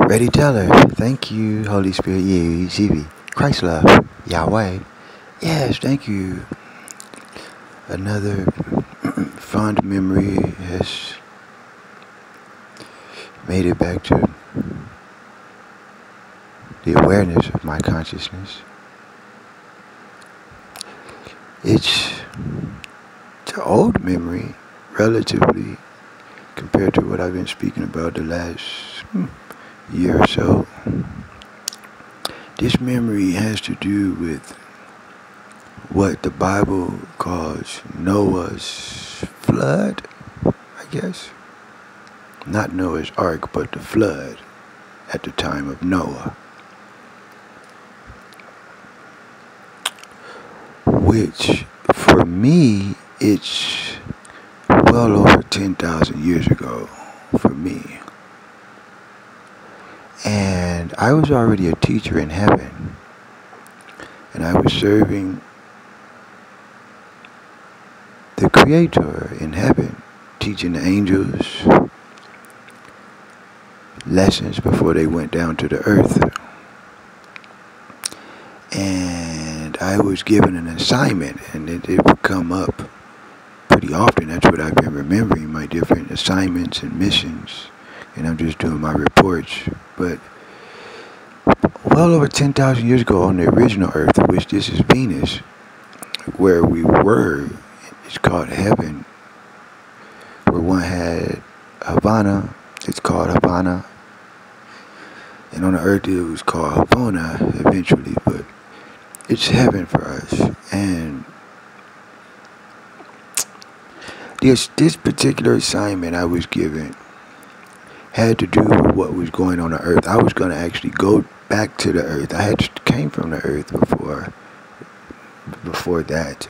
Ready teller. Thank you, Holy Spirit. Jave. Christ love. Yahweh. Yes, thank you. Another fond memory has made it back to the awareness of my consciousness. It's an old memory, relatively, compared to what I've been speaking about the last year or so. This memory has to do with what the Bible calls Noah's flood, I guess. Not Noah's Ark, but the flood at the time of Noah. Which, for me, it's well over 10,000 years ago for me. And I was already a teacher in heaven. And I was serving the Creator in heaven, teaching the angels lessons before they went down to the earth. And I was given an assignment, and it would come up pretty often. That's what I've been remembering, my different assignments and missions. And I'm just doing my reports. But well over 10,000 years ago on the original earth, which this is Venus, where we were, it's called heaven, where one had Havana, it's called Havana. And on the earth it was called Havana eventually, but it's heaven for us. And this particular assignment I was given had to do with what was going on earth. I was going to actually go back to the earth. I had came from the earth before that.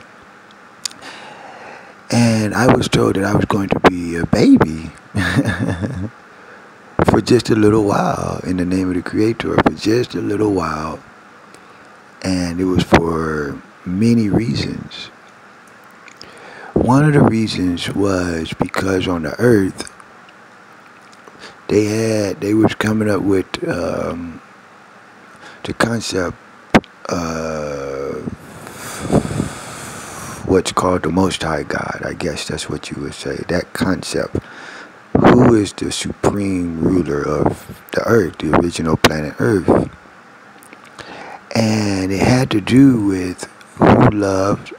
And I was told that I was going to be a baby for just a little while in the name of the Creator, for just a little while. And it was for many reasons. One of the reasons was because on the earth, they was coming up with the concept of what's called the Most High God. I guess that's what you would say. That concept. Who is the supreme ruler of the earth, the original planet Earth? And it had to do with who loved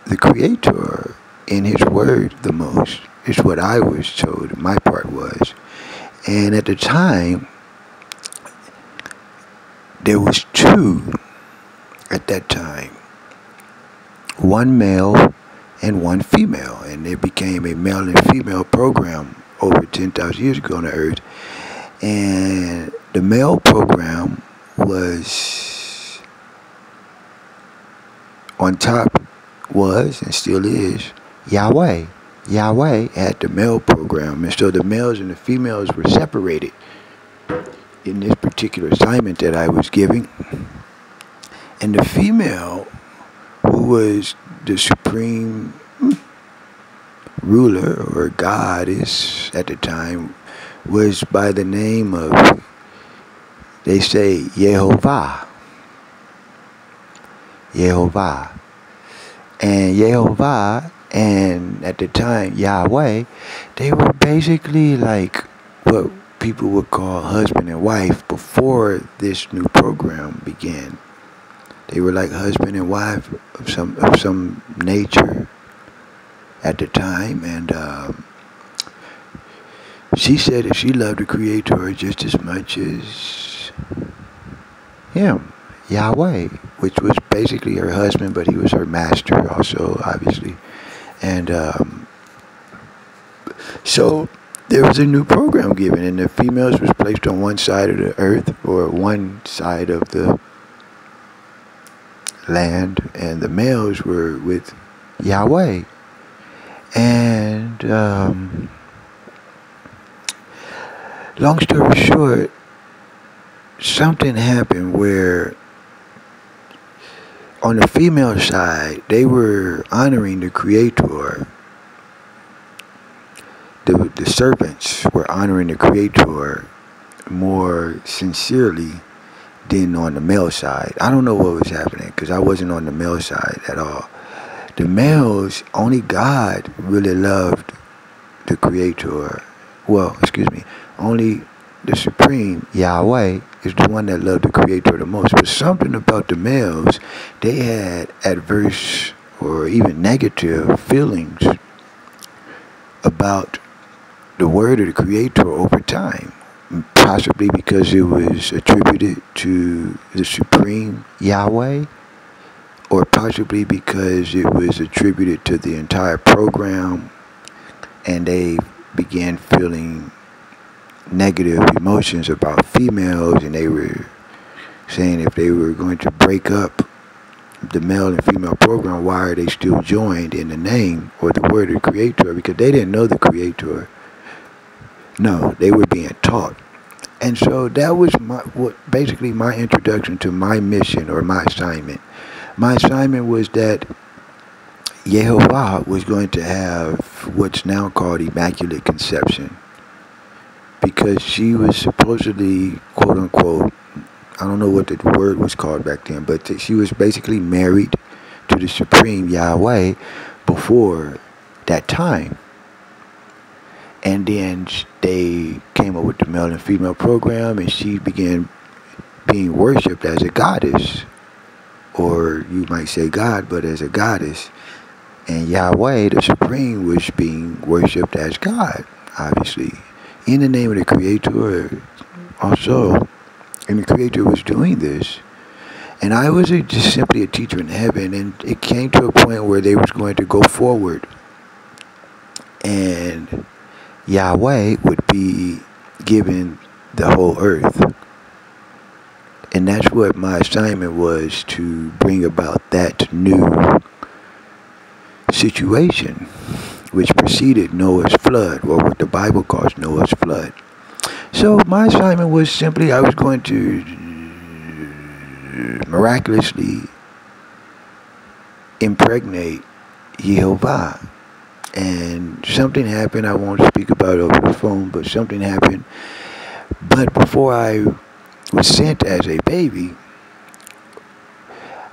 the Creator in His Word the most, is what I was told my part was. And at the time, there was two at that time. One male and one female. And there became a male and female program over 10,000 years ago on the earth. And the male program was on top was and still is Yahweh. Yahweh had the male program, and so the males and the females were separated in this particular assignment that I was giving. And the female, who was the supreme ruler or goddess at the time, was by the name of, they say, Yehovah. Yehovah. And Yehovah, and at the time, Yahweh, they were basically like what people would call husband and wife before this new program began. They were like husband and wife of some nature at the time. And she said that she loved the Creator just as much as him, Yahweh, which was basically her husband, but he was her master also, obviously. And so there was a new program given, and the females was placed on one side of the earth, or one side of the land, and the males were with Yahweh. And long story short, something happened where on the female side, they were honoring the Creator. The serpents were honoring the Creator more sincerely than on the male side. I don't know what was happening because I wasn't on the male side at all. The males, only God really loved the Creator. Well, excuse me, only the Supreme, Yahweh, is the one that loved the Creator the most. But something about the males, they had adverse or even negative feelings about the word of the Creator over time. Possibly because it was attributed to the Supreme Yahweh, or possibly because it was attributed to the entire program, and they began feeling negative emotions about females, and they were saying if they were going to break up the male and female program, why are they still joined in the name or the word of the Creator? Because they didn't know the Creator. No, they were being taught. And so that was basically my introduction to my mission or my assignment. My assignment was that Yehovah was going to have what's now called Immaculate Conception, because she was supposedly, quote unquote, I don't know what the word was called back then, but she was basically married to the Supreme Yahweh before that time. And then they came up with the male and female program, and she began being worshipped as a goddess. Or you might say God, but as a goddess. And Yahweh, the Supreme, was being worshipped as God, obviously. In the name of the Creator also. And the Creator was doing this. And I was just simply a teacher in heaven, and it came to a point where they was going to go forward. And Yahweh would be given the whole earth. And that's what my assignment was, to bring about that new situation, which preceded Noah's flood, or what the Bible calls Noah's flood. So my assignment was simply I was going to miraculously impregnate Yehovah. And something happened. I won't speak about it over the phone, but something happened. But before I was sent as a baby,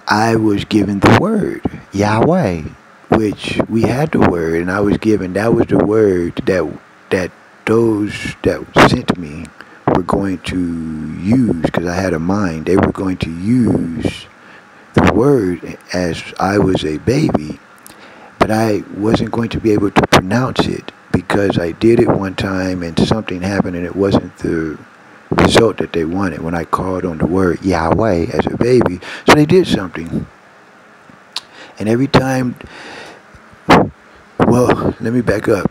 I was given the word, Yahweh, which we had the word, and I was given, that was the word that those that sent me were going to use, because I had a mind. They were going to use the word as I was a baby. But I wasn't going to be able to pronounce it, because I did it one time and something happened and it wasn't the result that they wanted when I called on the word Yahweh as a baby. So they did something. And every time, well, let me back up.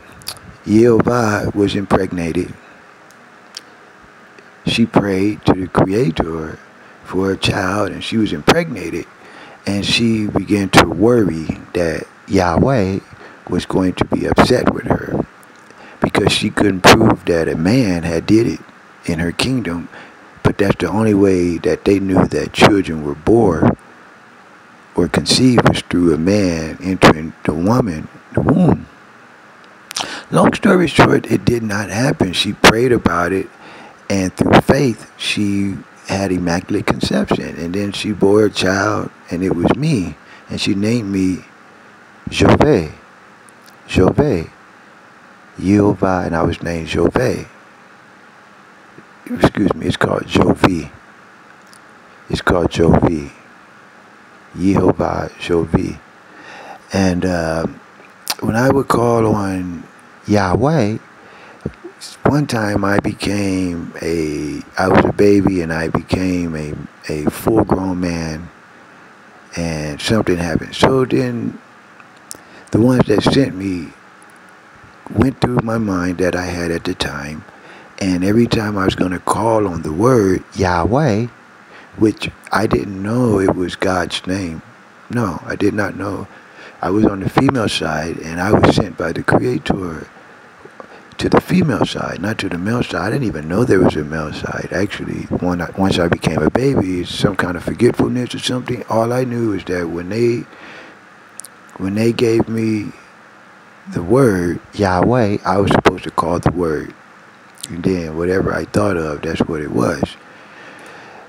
Yehovah was impregnated. She prayed to the Creator for a child, and she was impregnated. And she began to worry that Yahweh was going to be upset with her, because she couldn't prove that a man had did it in her kingdom. But that's the only way that they knew that children were born or conceived, was through a man entering the woman, the womb. Long story short, it did not happen. She prayed about it, and through faith, she had Immaculate Conception. And then she bore a child, and it was me. And she named me Jove, Yehovah, and I was named Jove. Excuse me, it's called Jove. It's called Jove. Yehovah, Jove. And when I would call on Yahweh, one time I was a baby and I became a full-grown man, and something happened. So then the ones that sent me went through my mind that I had at the time, and every time I was going to call on the word Yahweh, which I didn't know it was God's name. No, I did not know. I was on the female side, and I was sent by the Creator to the female side, not to the male side. I didn't even know there was a male side, actually. Once I became a baby, some kind of forgetfulness or something. All I knew is that when they gave me the word Yahweh, I was supposed to call the word. And then whatever I thought of, that's what it was.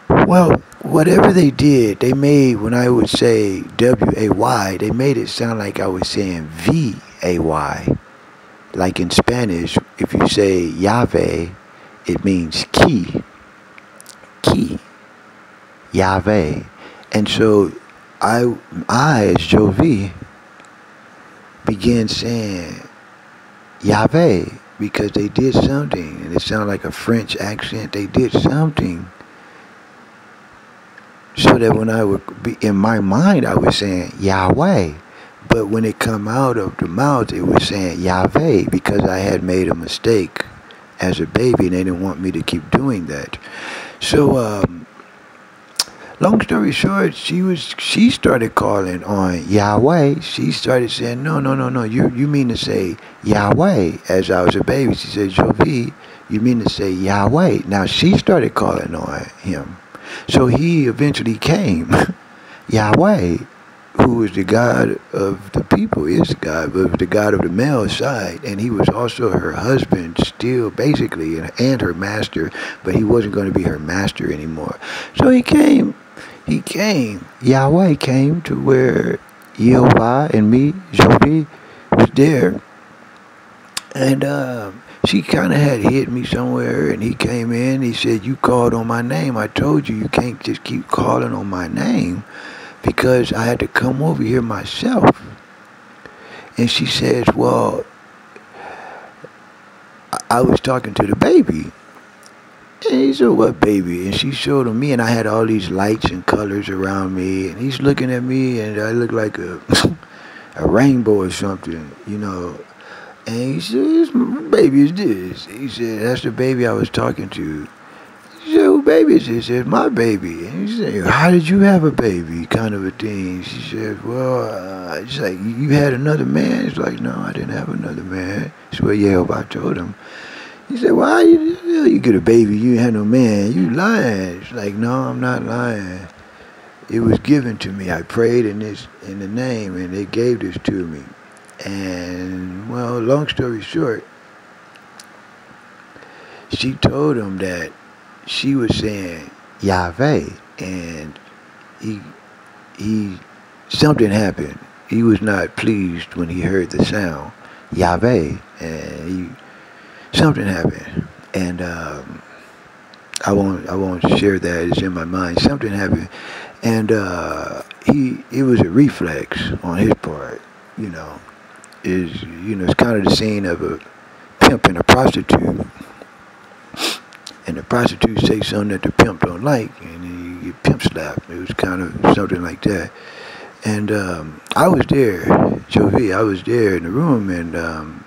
Well, whatever they did, they made, when I would say W-A-Y, they made it sound like I was saying V-A-Y. Like in Spanish, if you say llave, it means key. Key. Jave. And so I as jove, began saying llave because they did something, and it sounded like a French accent. They did something so that when I would be in my mind, I was saying Yahweh, but when it come out of the mouth, it was saying Yahweh because I had made a mistake as a baby, and they didn't want me to keep doing that. So, long story short, she started calling on Yahweh. She started saying, no, you mean to say Yahweh. As I was a baby, she said, jove, you mean to say Yahweh. Now she started calling on him. So he eventually came, Yahweh, who is the God of the people, is the God, but the God of the male side, and he was also her husband still, basically, and her master, but he wasn't going to be her master anymore. So he came, Yahweh came to where Yehovah and me, jove, was there, and she kind of had hit me somewhere, and he came in. He said, you called on my name. I told you can't just keep calling on my name because I had to come over here myself. And she says, well, I was talking to the baby. And he said, what baby? And she showed him me, and I had all these lights and colors around me. And he's looking at me, and I look like a rainbow or something, you know. And he said, what baby is this? He said, that's the baby I was talking to. He said, who baby is this? He said, my baby. And he said, how did you have a baby? Kind of a thing. She said, well, it's like, you had another man? It's like, no, I didn't have another man. That's what Yehovah told him. He said, well, how you get a baby? You ain't had no man. You lying. It's like, no, I'm not lying. It was given to me. I prayed in the name, and they gave this to me. And, well, long story short, she told him that she was saying Yahweh, and something happened. He was not pleased when he heard the sound Yahweh, and something happened. And I won't share that. It's in my mind. Something happened, and it was a reflex on his part, you know. It's kind of the scene of a pimp and a prostitute, and the prostitute say something that the pimp don't like, and he get pimp slapped. It was kind of something like that. And I was there, jove, I was there in the room, and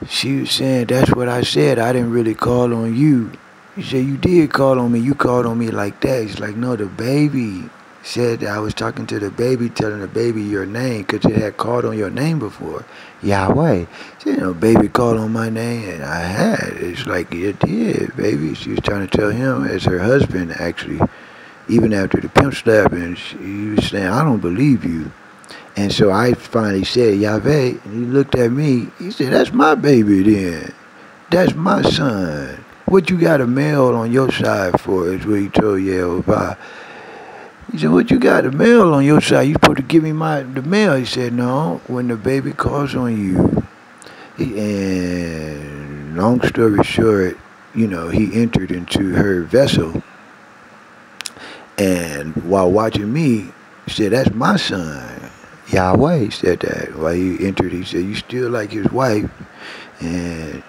she was saying, that's what I said. I didn't really call on you. She said, you did call on me. You called on me like that. It's like, no, the baby said that I was talking to the baby, telling the baby your name, because it had called on your name before, Yahweh. She said, no, baby called on my name, and I had. It's like, it did, baby. She was trying to tell him as her husband, actually, even after the pimp slap, and he was saying, I don't believe you. And so I finally said, Yahweh, and he looked at me. He said, that's my baby then. That's my son. What you got a male on your side for, is what he told Yehovah. He said, what you got a male on your side? You supposed to give me the male. He said, no, when the baby calls on you. And long story short, he entered into her vessel. And while watching me, he said, that's my son. Yahweh said that. While he entered, he said, you still like his wife. And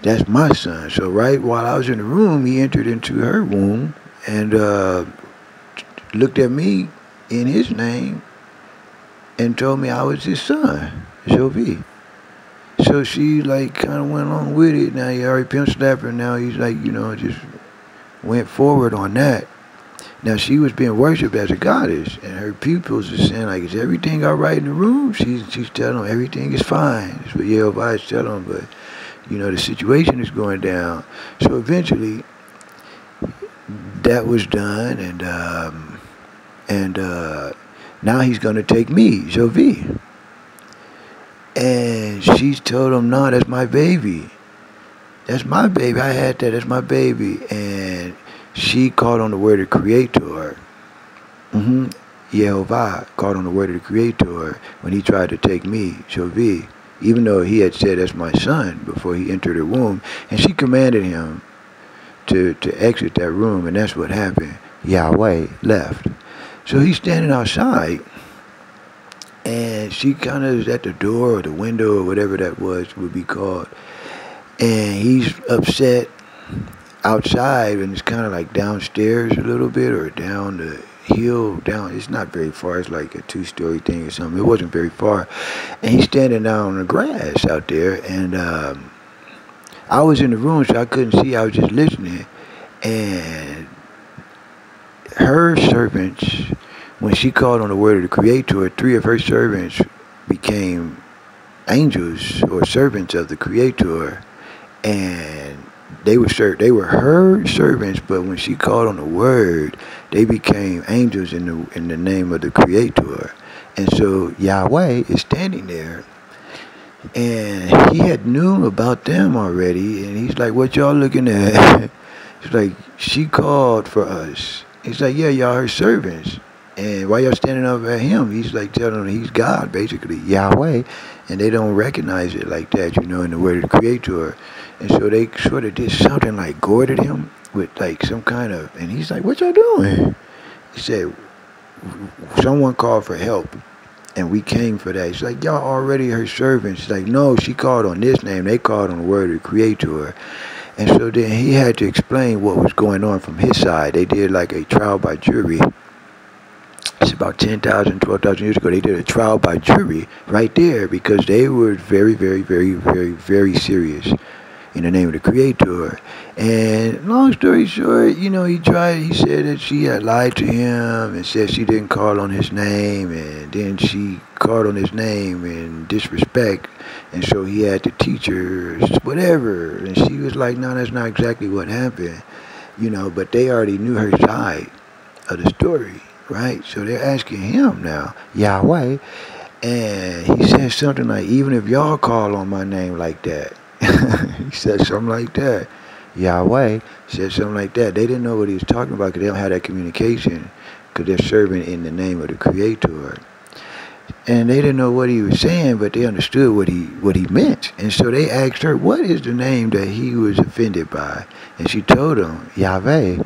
that's my son. So right while I was in the room, he entered into her womb and looked at me in his name and told me I was his son, jove. So she kind of went along with it. Now he already pimp slapped her. Now he's just went forward on that. Now she was being worshipped as a goddess, and her pupils are saying is everything all right in the room? She's telling them everything is fine. That's what Yehovah is telling them, but the situation is going down. So eventually that was done, and now he's going to take me, jove. And she's told him, no, that's my baby. That's my baby. I had that. That's my baby. And she called on the word of the Creator. Yehovah called on the word of the Creator when he tried to take me, jove, even though he had said that's my son before he entered the womb. And she commanded him to exit that room, and that's what happened. Yahweh left. So he's standing outside, and she kind of is at the door or the window or whatever that would be called. And he's upset outside, and it's kind of like downstairs a little bit or down the hill. Down, it's not very far. It's like a 2-story thing or something. It wasn't very far. And he's standing down on the grass out there, and I was in the room, so I couldn't see. I was just listening. And her servants, when she called on the word of the Creator, 3 of her servants became angels or servants of the Creator, and they were her servants. But when she called on the word, they became angels in the name of the Creator. And so Yahweh is standing there, and he had knew about them already, and he's like, "What y'all looking at?" He's like, "She called for us." He's like, "Yeah, y'all her servants. And why y'all standing up at him?" He's like telling them he's God, basically, Yahweh. And they don't recognize it like that, in the word of the Creator. And so they sort of did something like goaded him with like some kind of, and he's like, "What y'all doing?" He said, "Someone called for help, and we came for that." He's like, "Y'all already her servants." He's like, "No, she called on this name. They called on the word of the Creator." And so then he had to explain what was going on from his side. They did like a trial by jury. It's about 10,000, 12,000 years ago. They did a trial by jury right there because they were very, very, very, very, very serious in the name of the Creator. And long story short, he said that she had lied to him and said she didn't call on his name, and then she called on his name in disrespect, and so he had to teach her whatever. And she was like, "No, that's not exactly what happened," but they already knew her side of the story, right? So they're asking him now, Yahweh, and he said something like, "Even if y'all call on my name like that," he said something like that. Yahweh said something like that. They didn't know what he was talking about because they don't have that communication because they're serving in the name of the Creator. And they didn't know what he was saying, but they understood what he meant. And so they asked her, "What is the name that he was offended by?" And she told them, "Yahweh."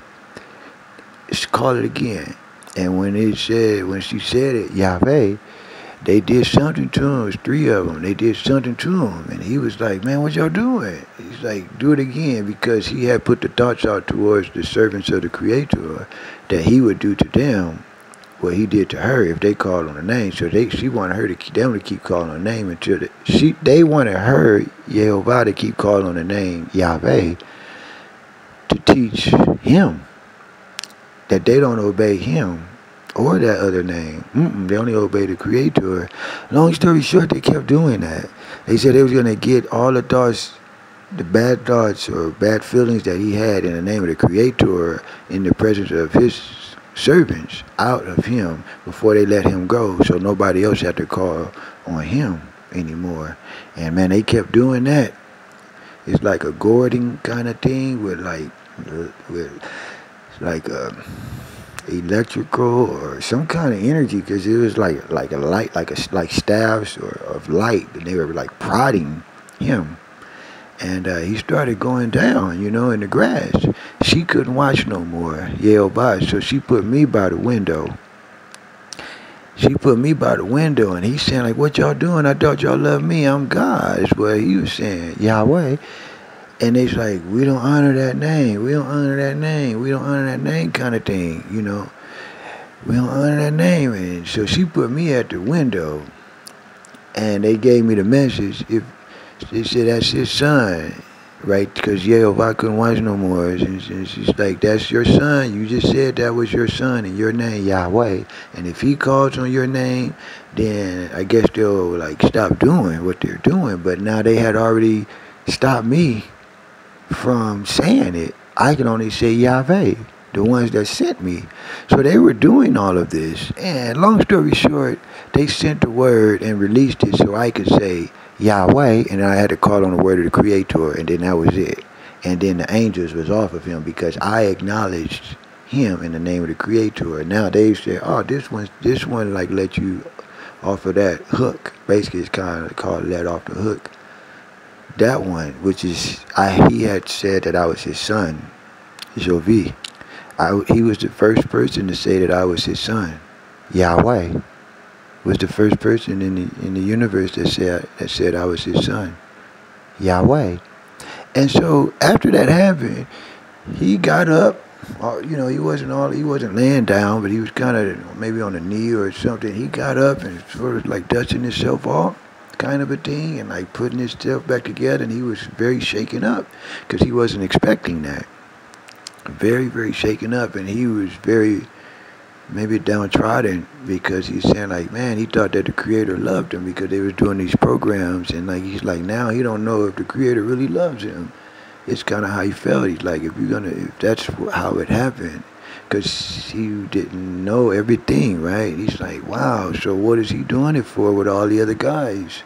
Call it again. And when she said it, Yahweh, they did something to him. It was 3 of them. They did something to him. And he was like, "Man, what y'all doing?" He's like, "Do it again," because he had put the thoughts out towards the servants of the Creator that he would do to them what he did to her if they called on the name. So she wanted them to keep calling on the name until they wanted her, Yehovah, to keep calling on the name Yahweh to teach him that they don't obey him or that other name. They only obey the Creator. Long story short, they kept doing that. They said they was going to get all the thoughts, the bad thoughts or bad feelings that he had in the name of the Creator in the presence of his servants out of him before they let him go, so nobody else had to call on him anymore. And man, they kept doing that. It's like a goading kind of thing with electrical or some kind of energy, because it was like a light, like staves of light, and they were like prodding him. And he started going down, in the grass. She couldn't watch no more, Yehovah, so she put me by the window. And he's saying, like, "What y'all doing? I thought y'all loved me. I'm God," is what he was saying, Yahweh. And they's like, "We don't honor that name. We don't honor that name. We don't honor that name," kind of thing, We don't honor that name. And so she put me at the window, and they gave me the message. If they said that's his son, right? Because Yehovah couldn't watch no more. And she's like, "That's your son. You just said that was your son in your name, Yahweh. And if he calls on your name, then I guess they'll like stop doing what they're doing." But now they had already stopped me from saying it. I can only say Yahweh, the ones that sent me. So they were doing all of this. And long story short, they sent the word and released it so I could say Yahweh, and I had to call on the word of the Creator, and then that was it. and then the angels was off of him because I acknowledged him in the name of the Creator. And now they say, oh, this one like let you off of that hook. Basically, it's kind of called let off the hook. That one, which is he had said that I was his son, jove. He was the first person to say that I was his son. Yahweh was the first person in the universe that said I was his son. Yahweh. And so after that happened, he got up. You know, he wasn't laying down, but he was kind of maybe on a knee or something. He got up and sort of like dusting himself off, kind of a thing, and like putting himself back together. And he was very shaken up because he wasn't expecting that. Very, very shaken up, and he was very maybe downtrodden because he's saying like, man, he thought that the Creator loved him because they was doing these programs, and like he's like now he don't know if the Creator really loves him. It's kind of how he felt. He's like, if that's how it happened, because he didn't know everything, right? He's like, wow, so what is he doing it for with all the other guys?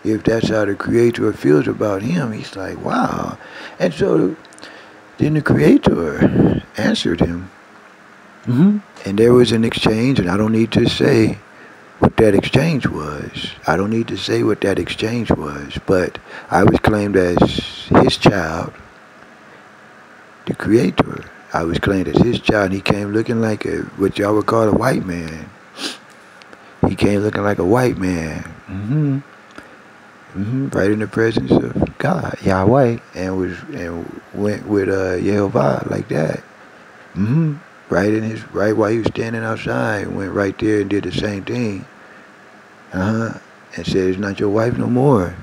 If that's how the Creator feels about him, he's like, wow. And so then the Creator answered him. And there was an exchange, and I don't need to say what that exchange was. I don't need to say what that exchange was, but I was claimed as his child, the Creator. I was claimed as his child, and he came looking like what y'all would call a white man. He came looking like a white man. Right in the presence of God, Yahweh, and went with Yehovah like that. Right while he was standing outside, went right there and did the same thing. And said, it's not your wife no more.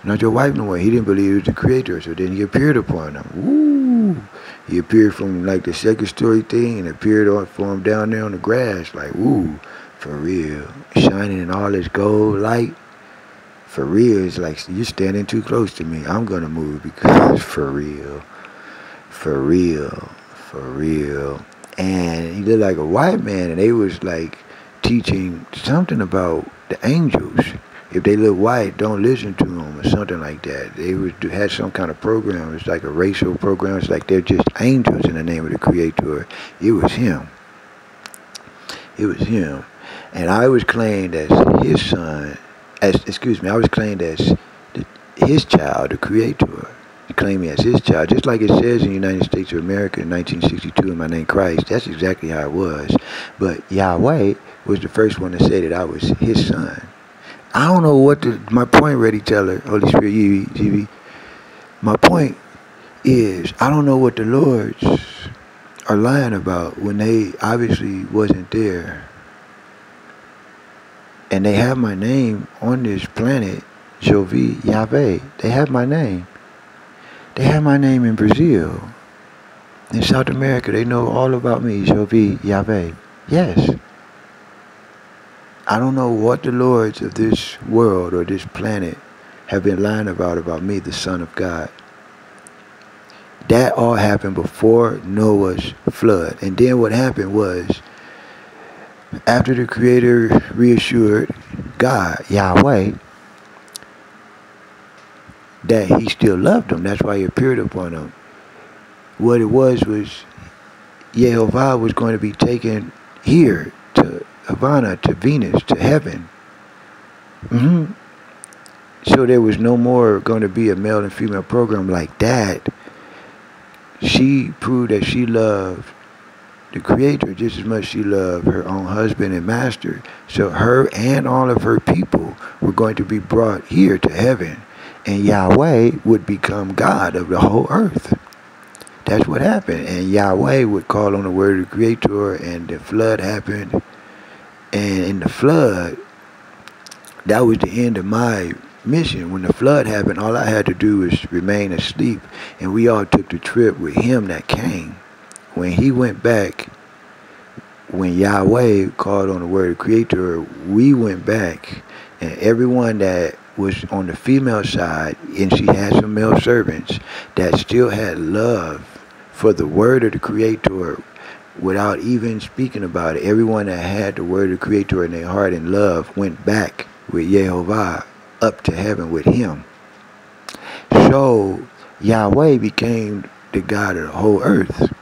Not your wife no more. He didn't believe it was the Creator, so then he appeared upon him. Woo! He appeared from like the second story thing and appeared for him down there on the grass, like, woo, for real. Shining in all his gold light. For real, it's like, you're standing too close to me. I'm gonna move because for real. For real. For real. And he looked like a white man, and they was like teaching something about the angels. If they look white, don't listen to them or something like that. They had some kind of program. It's like a racial program. It's like they're just angels in the name of the Creator. It was him. It was him. And I was claimed as his son, I was claimed as his child, the Creator. He claimed me as his child, just like it says in the United States of America in 1962 in my name Christ. That's exactly how it was. But Yahweh was the first one to say that I was his son. I don't know what my point, Ready Teller, Holy Spirit, Jave. My point is, I don't know what the Lords are lying about when they obviously wasn't there. And they have my name on this planet, jove, Yahweh. They have my name. They have my name in Brazil. In South America, they know all about me, jove, Yahweh. Yes. I don't know what the Lords of this world or this planet have been lying about me, the Son of God. That all happened before Noah's flood. And then what happened was, after the Creator reassured God, Yahweh, that he still loved them. That's why he appeared upon them. What it was Yehovah was going to be taken here to Havana, to Venus, to heaven. So there was no more going to be a male and female program like that. She proved that she loved the Creator just as much as she loved her own husband and master. So her and all of her people were going to be brought here to heaven. And Yahweh would become God of the whole earth. That's what happened. And Yahweh would call on the word of the Creator, and the flood happened. And in the flood, that was the end of my mission. When the flood happened, all I had to do was remain asleep. And we all took the trip with him that came. When he went back, when Yahweh called on the word of the Creator, we went back. And everyone that was on the female side, and she had some male servants that still had love for the word of the Creator without even speaking about it. Everyone that had the word of the Creator in their heart and love went back with Yehovah up to heaven with him. So Yahweh became the God of the whole earth.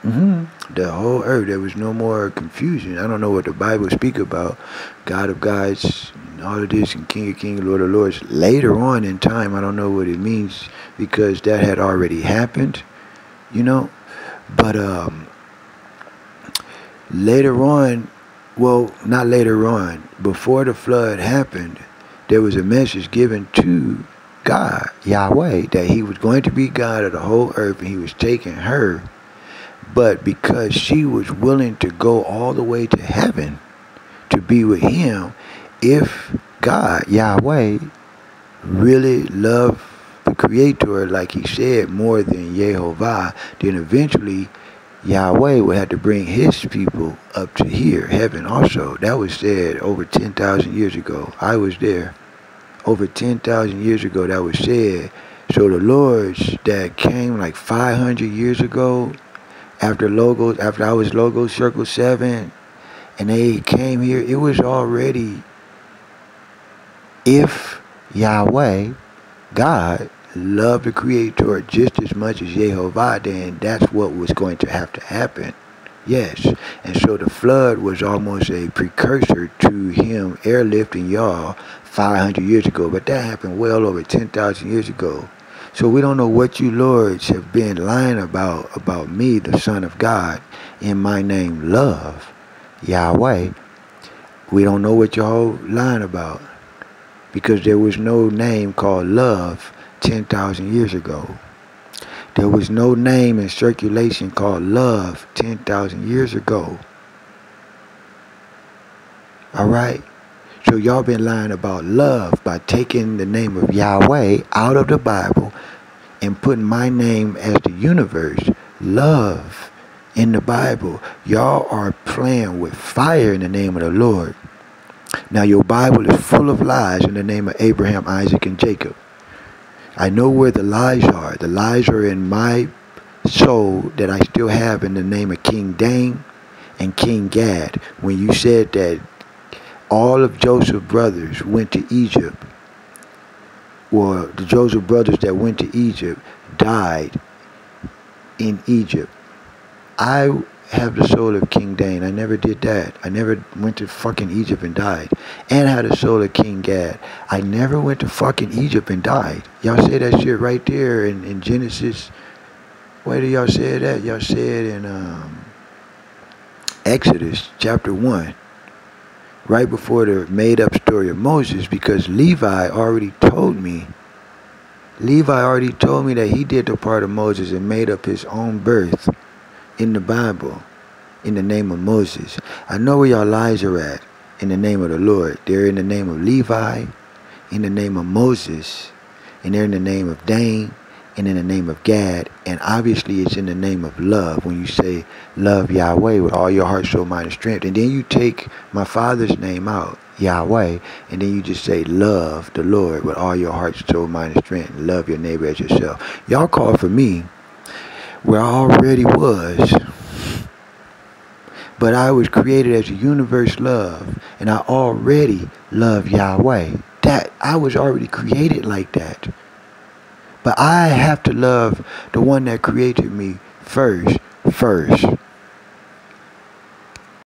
The whole earth. There was no more confusion. I don't know what the Bible speak about. God of gods, and all of this, and King of kings, Lord of lords. Later on in time, I don't know what it means because that had already happened, you know. But later on, well, not later on, before the flood happened, there was a message given to God, Yahweh, that he was going to be God of the whole earth, and he was taking her. But because she was willing to go all the way to heaven to be with him, if God, Yahweh, really loved the Creator, like he said, more than Yehovah, then eventually Yahweh would have to bring his people up to here, heaven also. That was said over 10,000 years ago. I was there. Over 10,000 years ago that was said. So the Lords that came like 500 years ago, after I was Logos Circle 7, and they came here, it was already, if Yahweh, God, loved the Creator just as much as Yehovah, then that's what was going to have to happen. Yes. And so the flood was almost a precursor to him airlifting y'all 500 years ago. But that happened well over 10,000 years ago. So we don't know what you lords have been lying about me, the Son of God, in my name, love, Yahweh. We don't know what y'all lying about, because there was no name called love 10,000 years ago. There was no name in circulation called love 10,000 years ago. Alright? So y'all been lying about love by taking the name of Yahweh out of the Bible and putting my name as the universe, love, in the Bible. Y'all are playing with fire in the name of the Lord. Now your Bible is full of lies in the name of Abraham, Isaac, and Jacob. I know where the lies are. The lies are in my soul that I still have in the name of King Dane and King Gad. When you said that all of Joseph's brothers went to Egypt, or the Joseph brothers that went to Egypt died in Egypt. I have the soul of King Dane. I never did that. I never went to fucking Egypt and died. And I had the soul of King Gad. I never went to fucking Egypt and died. Y'all say that shit right there in Genesis. Where do y'all say that? Y'all say it in Exodus chapter 1. Right before the made-up story of Moses, because Levi already told me that he did the part of Moses and made up his own birth in the Bible in the name of Moses. I know where y'all lies are at in the name of the Lord. They're in the name of Levi, in the name of Moses, and they're in the name of Dane, and in the name of Gad, and obviously it's in the name of love when you say love Yahweh with all your heart, soul, mind, and strength. And then you take my Father's name out, Yahweh, and then you just say love the Lord with all your heart, soul, mind, and strength, and love your neighbor as yourself. Y'all call for me where I already was, but I was created as a universe love, and I already love Yahweh. That I was already created like that. But I have to love the one that created me first.